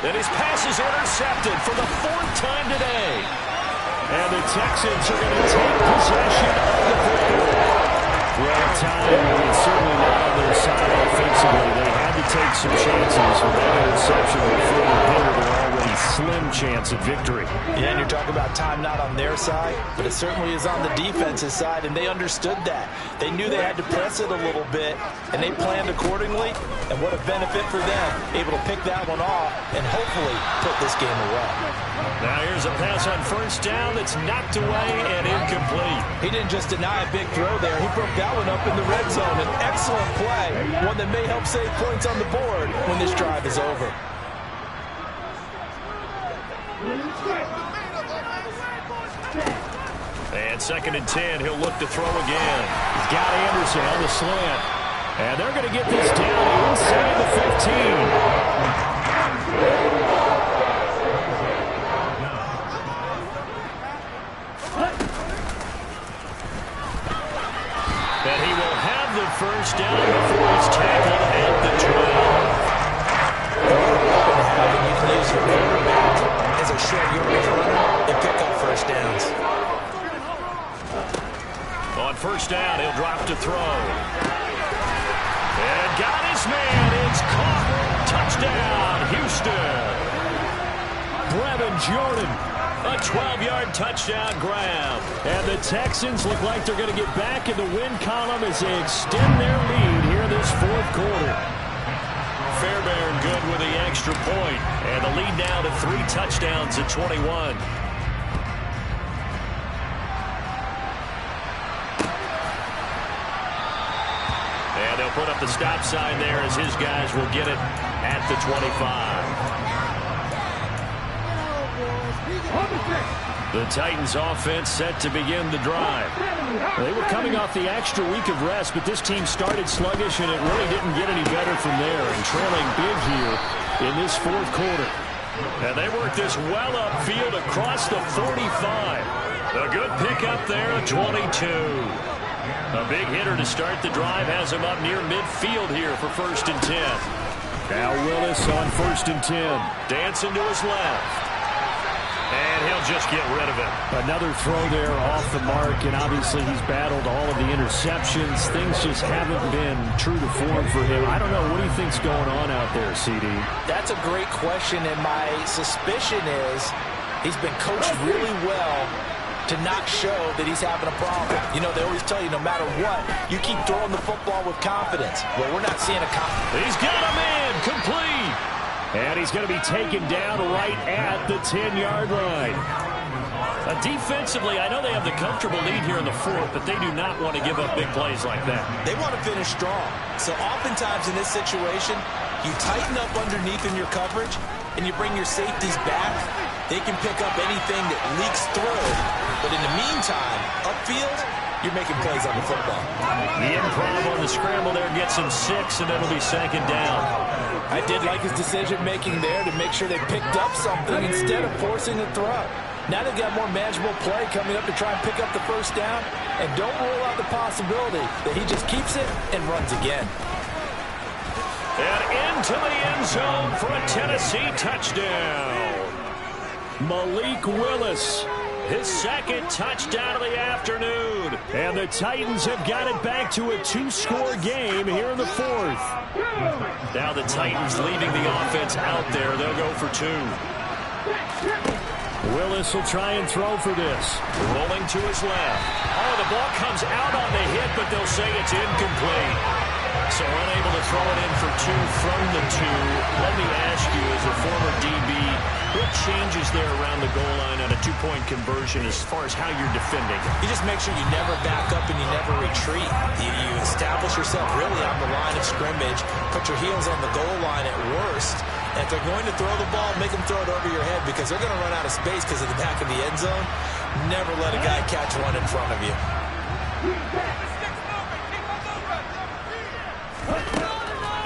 And his pass is intercepted for the 4th time today. And the Texans are going to take possession of the football. Well, at time, it's certainly not on their side offensively. They had to take some chances with that interception or further hitter their already slim chance at victory. Yeah, and you're talking about time not on their side, but it certainly is on the defense's side, and they understood that. They knew they had to press it a little bit, and they planned accordingly, and what a benefit for them, able to pick that one off and hopefully put this game away. Now here's a pass on first down that's knocked away and incomplete. He didn't just deny a big throw there. He broke that one up in the red zone. An excellent play, one that may help save points on the board when this drive is over. And 2nd and 10, he'll look to throw again. He's got Anderson on the slant. And they're going to get this down inside the 15. And he will have the first down before he's tackled at the 12. You can use your quarterback as a short yardage runner and pick up first downs. On first down, he'll drop to throw. And got his man. It's caught. Touchdown, Houston. Brevin Jordan. A 12-yard touchdown grab. And the Texans look like they're going to get back in the win column as they extend their lead here in this 4th quarter. Fairbairn good with the extra point. And the lead now to 3 touchdowns at 21. And they'll put up the stop sign there as his guys will get it at the 25. The Titans offense set to begin the drive. They were coming off the extra week of rest, but this team started sluggish, and it really didn't get any better from there, and trailing big here in this 4th quarter. And they work this well upfield across the 45. A good pickup there at 22. A big hitter to start the drive has him up near midfield here for 1st and 10. Now Willis on 1st and 10. Dancing to his left. And he'll just get rid of it. Another throw there off the mark, and obviously he's battled all of the interceptions. Things just haven't been true to form for him. I don't know. What do you think's going on out there, CD? That's a great question, and my suspicion is he's been coached really well to not show that he's having a problem. You know, they always tell you no matter what, you keep throwing the football with confidence. Well, we're not seeing a confidence. He's got a man complete. And he's going to be taken down right at the 10-yard line. Defensively, I know they have the comfortable lead here in the 4th, but they do not want to give up big plays like that. They want to finish strong. So oftentimes in this situation, you tighten up underneath in your coverage, and you bring your safeties back. They can pick up anything that leaks through. But in the meantime, upfield, you're making plays on the football. The improv on the scramble there gets him 6, and it'll be 2nd down. I did like his decision-making there to make sure they picked up something instead of forcing the throw. Now they've got more manageable play coming up to try and pick up the first down, and don't rule out the possibility that he just keeps it and runs again. And into the end zone for a Tennessee touchdown. Malik Willis. His 2nd touchdown of the afternoon. And the Titans have got it back to a 2-score game here in the 4th. Now the Titans leaving the offense out there. They'll go for 2. Willis will try and throw for this. Rolling to his left. Oh, the ball comes out on the hit, but they'll say it's incomplete. So unable to throw it in for 2 from the 2. Let me ask you, as a former DB, what changes there around the goal line on a 2-point conversion as far as how you're defending? You just make sure you never back up and you never retreat. You establish yourself really on the line of scrimmage, put your heels on the goal line at worst. And if they're going to throw the ball, make them throw it over your head because they're going to run out of space because of the back of the end zone. Never let a guy catch one in front of you.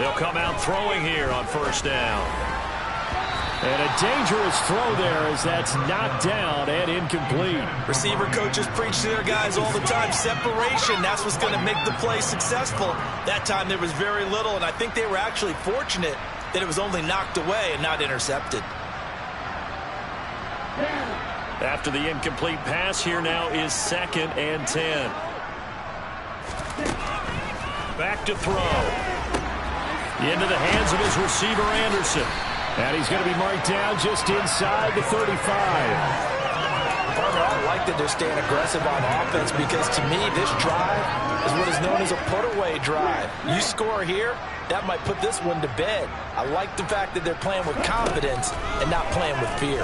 They'll come out throwing here on first down. And a dangerous throw there as that's knocked down and incomplete. Receiver coaches preach to their guys all the time. Separation, that's what's going to make the play successful. That time there was very little, and I think they were actually fortunate that it was only knocked away and not intercepted. After the incomplete pass, here now is 2nd and 10. Back to throw. Into the hands of his receiver, Anderson. And he's going to be marked down just inside the 35. Partner, I like that they're staying aggressive on offense because, to me, this drive is what is known as a put-away drive. You score here, that might put this one to bed. I like the fact that they're playing with confidence and not playing with fear.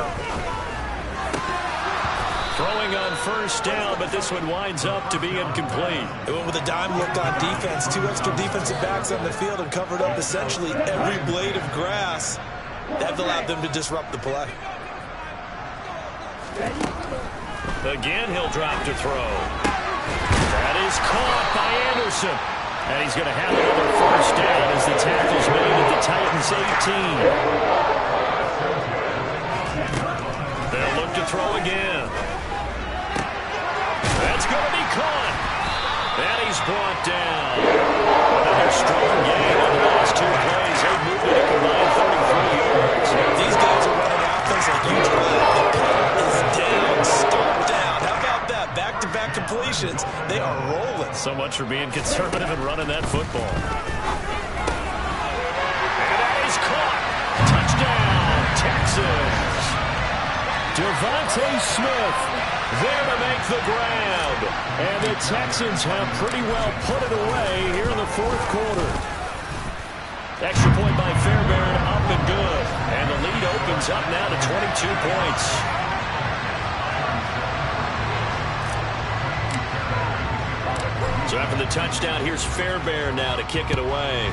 Throwing on 1st down, but this one winds up to be incomplete. It went with a dime look on defense. 2 extra defensive backs on the field and covered up essentially every blade of grass. That allowed them to disrupt the play. Again, he'll drop to throw. That is caught by Anderson. And he's going to have another 1st down as the tackle's made at the Titans' 18. They'll look to throw again. That's going to be caught. And he's brought down. Another strong game on the last 2 plays. They've moved it a combined 33 yards. These guys are running offense like you drive. The punt is down. Start down. How about that? Back-to-back completions. They are rolling. So much for being conservative and running that football. And that is caught. Touchdown, Texans. Devontae Smith there to make the grab. And the Texans have pretty well put it away here in the 4th quarter. Extra point by Fairbairn, up and good. And the lead opens up now to 22 points. So after the touchdown, here's Fairbairn now to kick it away.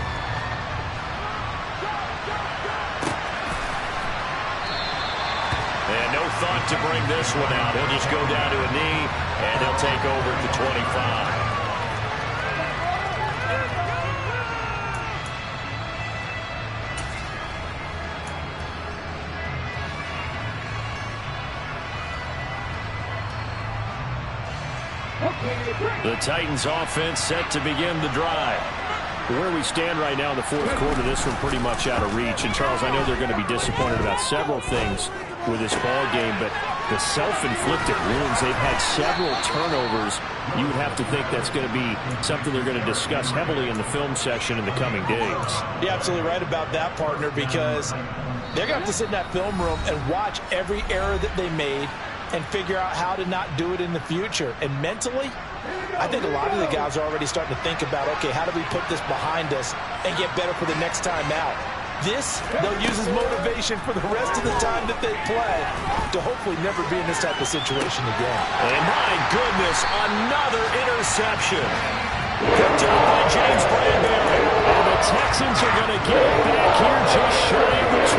And no thought to bring this one out. He'll just go down to a knee, and he'll take over at the 25. The Titans offense set to begin the drive. Where we stand right now in the 4th quarter, this one pretty much out of reach. And, Charles, I know they're going to be disappointed about several things with this ball game, but the self-inflicted wounds, they've had several turnovers. You would have to think that's going to be something they're going to discuss heavily in the film session in the coming days. You're absolutely right about that, partner, because they're going to have to sit in that film room and watch every error that they made and figure out how to not do it in the future. And mentally, I think a lot of the guys are already starting to think about, okay, how do we put this behind us and get better for the next time out? This, they'll use as motivation for the rest of the time that they play to hopefully never be in this type of situation again. And my goodness, another interception. Picked up by James Bradbury. And the Texans are going to get it back here just shy of the 20.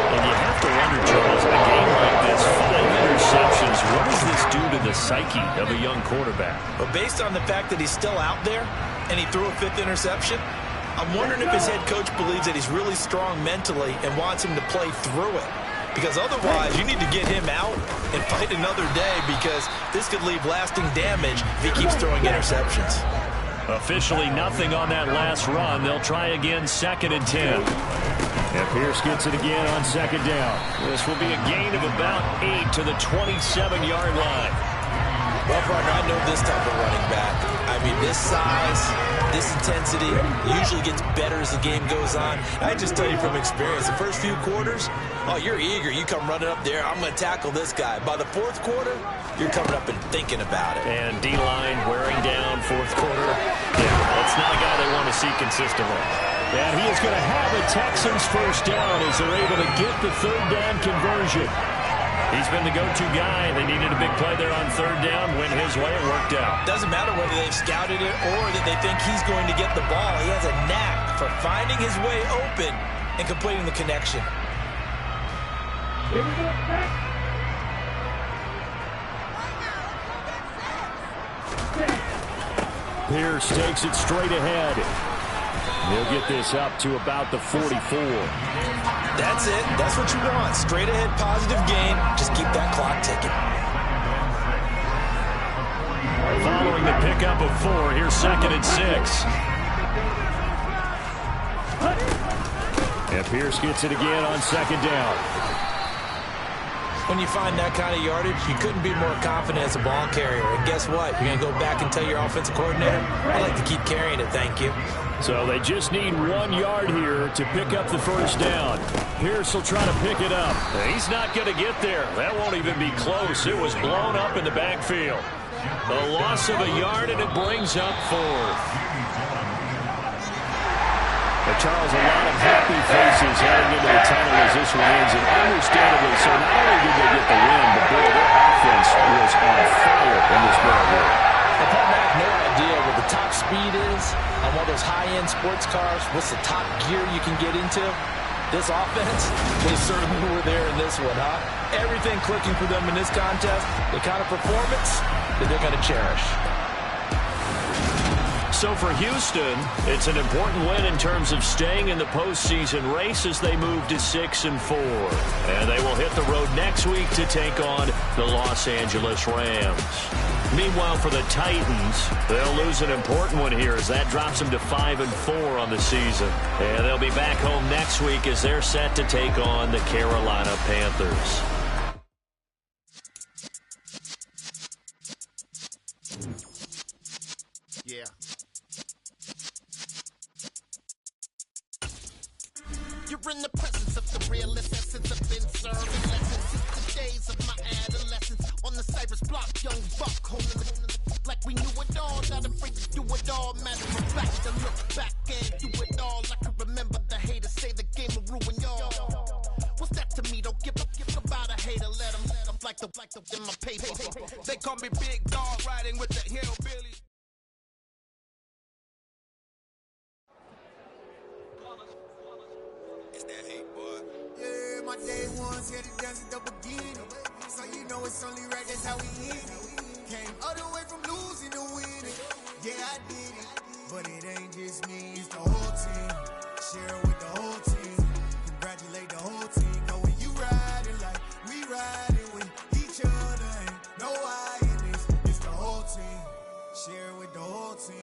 And you have to wonder, Charles, in a game like this, 5 interceptions, what does this do to the psyche of a young quarterback? But based on the fact that he's still out there and he threw a 5th interception, I'm wondering if his head coach believes that he's really strong mentally and wants him to play through it. Because otherwise, you need to get him out and fight another day, because this could leave lasting damage if he keeps throwing interceptions. Officially nothing on that last run. They'll try again, 2nd and 10. And Pierce gets it again on 2nd down. This will be a gain of about 8 to the 27-yard line. Well, partner, I know this type of running back. I mean, this size, this intensity usually gets better as the game goes on. I just tell you from experience, the first few quarters, oh, you're eager. You come running up there, I'm going to tackle this guy. By the 4th quarter, you're coming up and thinking about it. And D-line wearing down 4th quarter. Yeah, that's not a guy they want to see consistently. And he is going to have a Texans 1st down as they're able to get the 3rd down conversion. He's been the go-to guy. They needed a big play there on 3rd down. Went his way. It worked out. Doesn't matter whether they've scouted it or that they think he's going to get the ball. He has a knack for finding his way open and completing the connection. Pierce takes it straight ahead. He'll get this up to about the 44. That's it. That's what you want. Straight ahead, positive gain. Just keep that clock ticking. Following the pickup of 4, here's 2nd and 6. And Pierce gets it again on 2nd down. When you find that kind of yardage, you couldn't be more confident as a ball carrier. And guess what? You're going to go back and tell your offensive coordinator, I'd like to keep carrying it, thank you. So they just need 1 yard here to pick up the first down. Pierce will try to pick it up. He's not going to get there. That won't even be close. It was blown up in the backfield. A loss of a yard, and it brings up 4th. But Charles, a lot of happy faces heading into the tunnel as this one ends, and understandably so. Not only did they get the win, but boy, their offense was on fire in this ball game. I have no idea what the top speed is on one of those high-end sports cars. What's the top gear you can get into? This offense, they certainly were there in this one, huh? Everything clicking for them in this contest, the kind of performance that they're going to cherish. So for Houston, it's an important win in terms of staying in the postseason race as they move to 6-4. And they will hit the road next week to take on the Los Angeles Rams. Meanwhile, for the Titans, they'll lose an important one here as that drops them to 5-4 on the season. And they'll be back home next week as they're set to take on the Carolina Panthers. Yeah. You're in the presence of the realest essence. I've been serving lessons since the days of my adolescence. On the Cypress block, young buck, holding it like we knew it all. Not afraid to do it all. Matter of fact, to look back and do it all. I can remember the haters say the game will ruin y'all. What's that to me? Don't give about a hater. Let them like the in my paper. They call me Big Dog, riding with the hillbillies. Yeah, my day ones here to dance at the beginning. So you know it's only right, that's how we hit it. Came all the way from losing to winning. Yeah, I did it. But it ain't just me, it's the whole team. Share with